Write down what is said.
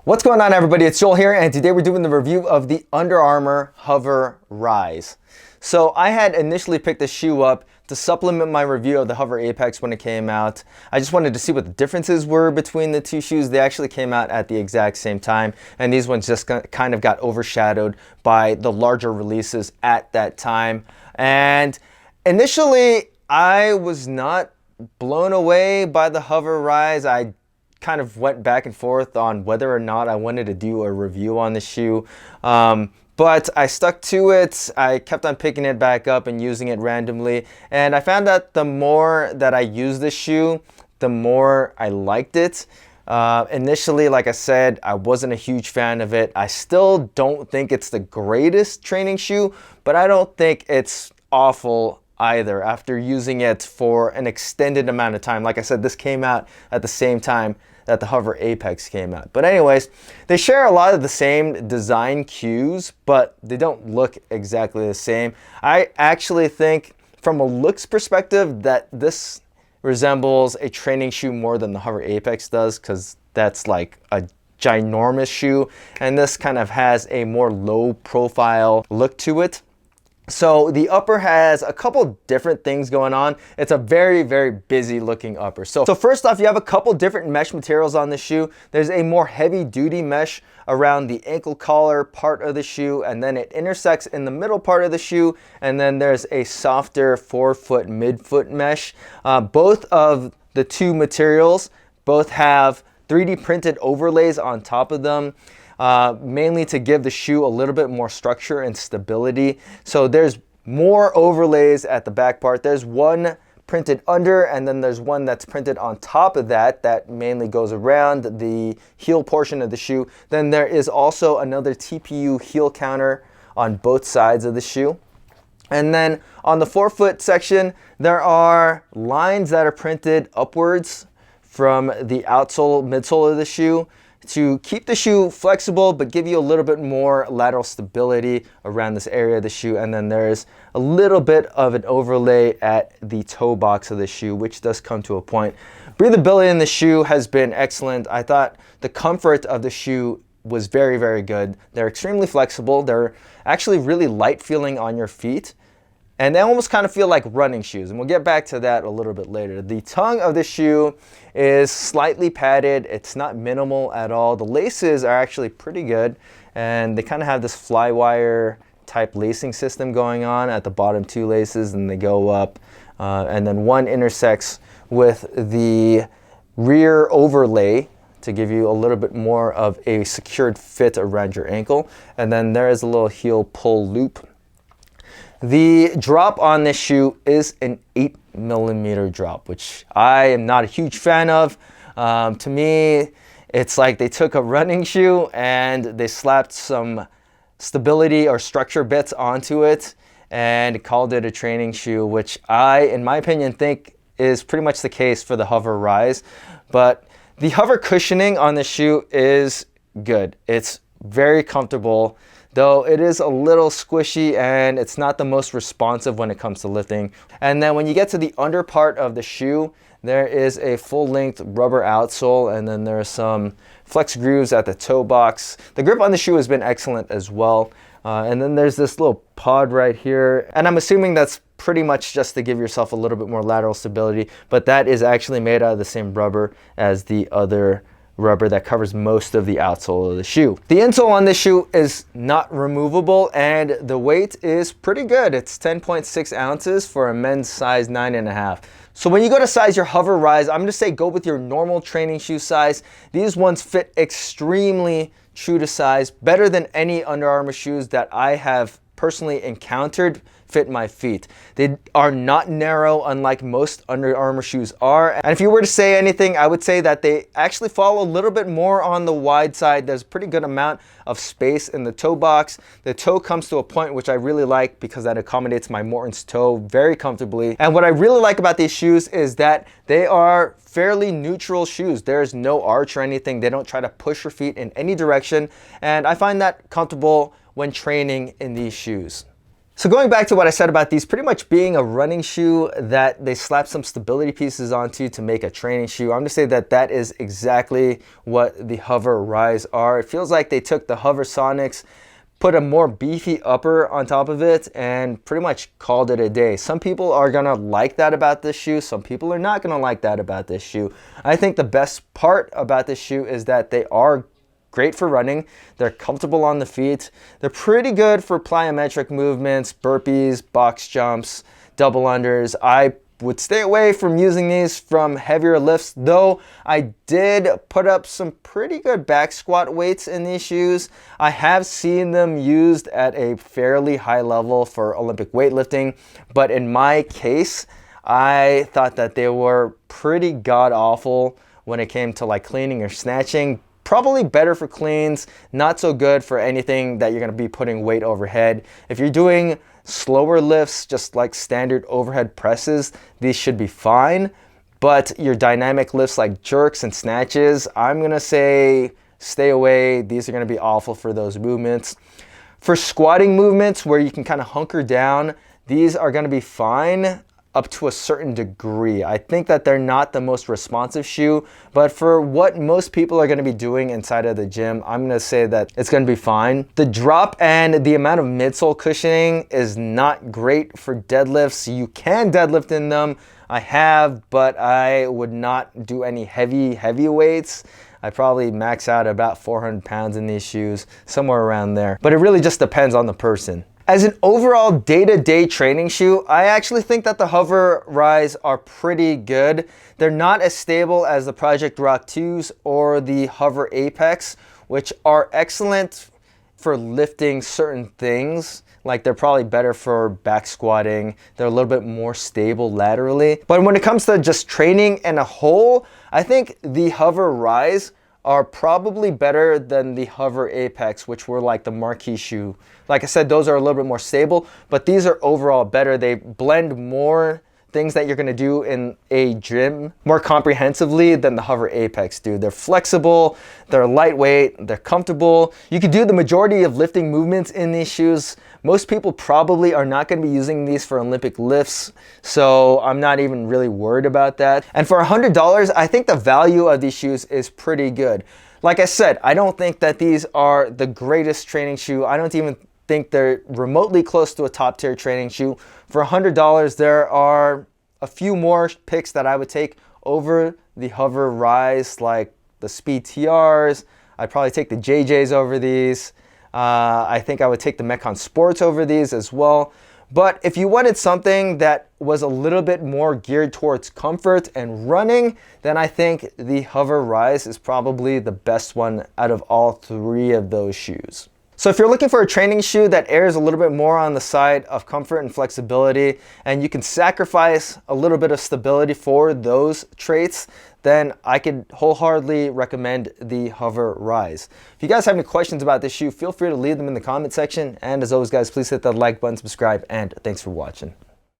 What's going on, everybody? It's Joel here, and today we're doing the review of the Under Armour HOVR Rise. So I had initially picked this shoe up to supplement my review of the HOVR Apex when it came out. I just wanted to see what the differences were between the two shoes. They actually came out at the exact same time, and these ones just kind of got overshadowed by the larger releases at that time. And initially, I was not blown away by the HOVR Rise. I kind of went back and forth on whether or not I wanted to do a review on the shoe. But I stuck to it. I kept on picking it back up and using it randomly. And I found that the more that I used the shoe, the more I liked it. Initially, like I said, I wasn't a huge fan of it. I still don't think it's the greatest training shoe, but I don't think it's awful either after using it for an extended amount of time. Like I said, this came out at the same time that the HOVR Apex came out. But anyways, they share a lot of the same design cues, but they don't look exactly the same. I actually think from a looks perspective that this resembles a training shoe more than the HOVR Apex does, because that's like a ginormous shoe, and this kind of has a more low profile look to it. So the upper has a couple different things going on. It's a very, very busy looking upper. So first off, you have a couple different mesh materials on the shoe. There's a more heavy duty mesh around the ankle collar part of the shoe, and then it intersects in the middle part of the shoe, and then there's a softer forefoot midfoot mesh. Both of the two materials both have 3D printed overlays on top of them. Mainly to give the shoe a little bit more structure and stability. So there's more overlays at the back part. There's one printed under, and then there's one that's printed on top of that that mainly goes around the heel portion of the shoe. Then there is also another TPU heel counter on both sides of the shoe. And then on the forefoot section, there are lines that are printed upwards from the outsole, midsole of the shoe to keep the shoe flexible but give you a little bit more lateral stability around this area of the shoe. And then there's a little bit of an overlay at the toe box of the shoe, which does come to a point. Breathability in the shoe has been excellent. I thought the comfort of the shoe was very, very good. They're extremely flexible. They're actually really light feeling on your feet, and they almost kind of feel like running shoes, and we'll get back to that a little bit later. The tongue of the shoe is slightly padded. It's not minimal at all. The laces are actually pretty good, and they kind of have this flywire type lacing system going on at the bottom two laces, and they go up, and then one intersects with the rear overlay to give you a little bit more of a secured fit around your ankle, and then there is a little heel pull loop. The drop on this shoe is an 8mm drop, which I am not a huge fan of. To me, it's like they took a running shoe and they slapped some stability or structure bits onto it and called it a training shoe, which I, in my opinion, think is pretty much the case for the HOVR Rise. But the HOVR cushioning on the shoe is good. It's very comfortable, though it is a little squishy and it's not the most responsive when it comes to lifting. And then when you get to the under part of the shoe, there is a full-length rubber outsole, and then there are some flex grooves at the toe box. The grip on the shoe has been excellent as well. And then there's this little pod right here, and I'm assuming that's pretty much just to give yourself a little bit more lateral stability, but that is actually made out of the same rubber as the other rubber that covers most of the outsole of the shoe. The insole on this shoe is not removable, and the weight is pretty good. It's 10.6 ounces for a men's size 9.5. So when you go to size your HOVR Rise, I'm gonna say go with your normal training shoe size. These ones fit extremely true to size, better than any Under Armour shoes that I have personally encountered fit my feet. They are not narrow, unlike most Under Armour shoes are. And if you were to say anything, I would say that they actually fall a little bit more on the wide side. There's a pretty good amount of space in the toe box. The toe comes to a point which I really like because that accommodates my Morton's toe very comfortably. And what I really like about these shoes is that they are fairly neutral shoes. There's no arch or anything. They don't try to push your feet in any direction. And I find that comfortable when training in these shoes. So going back to what I said about these pretty much being a running shoe that they slap some stability pieces onto to make a training shoe, I'm gonna say that that is exactly what the HOVR Rise are. It feels like they took the HOVR Sonics, put a more beefy upper on top of it, and pretty much called it a day. Some people are gonna like that about this shoe. Some people are not gonna like that about this shoe. I think the best part about this shoe is that they are great for running. They're comfortable on the feet. They're pretty good for plyometric movements, burpees, box jumps, double unders. I would stay away from using these from heavier lifts, though I did put up some pretty good back squat weights in these shoes. I have seen them used at a fairly high level for Olympic weightlifting, but in my case, I thought that they were pretty god awful when it came to like cleaning or snatching. Probably better for cleans, not so good for anything that you're gonna be putting weight overhead. If you're doing slower lifts, just like standard overhead presses, these should be fine. But your dynamic lifts like jerks and snatches, I'm gonna say stay away. These are gonna be awful for those movements. For squatting movements where you can kind of hunker down, these are gonna be fine up to a certain degree. I think that they're not the most responsive shoe, but for what most people are gonna be doing inside of the gym, I'm gonna say that it's gonna be fine. The drop and the amount of midsole cushioning is not great for deadlifts. You can deadlift in them. I have, but I would not do any heavy weights. I probably max out about 400 pounds in these shoes, somewhere around there. But it really just depends on the person. As an overall day-to-day training shoe, I actually think that the HOVR Rise are pretty good. They're not as stable as the Project Rock 2s or the HOVR Apex, which are excellent for lifting certain things. Like they're probably better for back squatting. They're a little bit more stable laterally. But when it comes to just training in a whole, I think the HOVR Rise are probably better than the HOVR Apex, which were like the marquee shoe. Like I said, those are a little bit more stable, but these are overall better. They blend more things that you're gonna do in a gym more comprehensively than the HOVR Apex do. They're flexible, they're lightweight, they're comfortable. You can do the majority of lifting movements in these shoes. Most people probably are not gonna be using these for Olympic lifts, so I'm not even really worried about that. And for $100, I think the value of these shoes is pretty good. Like I said, I don't think that these are the greatest training shoe. I don't even think they're remotely close to a top tier training shoe. For $100, there are a few more picks that I would take over the HOVR Rise, like the Speed TRs. I'd probably take the JJs over these. I think I would take the Metcon Sports over these as well. But if you wanted something that was a little bit more geared towards comfort and running, then I think the HOVR Rise is probably the best one out of all three of those shoes. So if you're looking for a training shoe that errs a little bit more on the side of comfort and flexibility, and you can sacrifice a little bit of stability for those traits, then I could wholeheartedly recommend the HOVR Rise. If you guys have any questions about this shoe, feel free to leave them in the comment section. And as always, guys, please hit that like button, subscribe, and thanks for watching.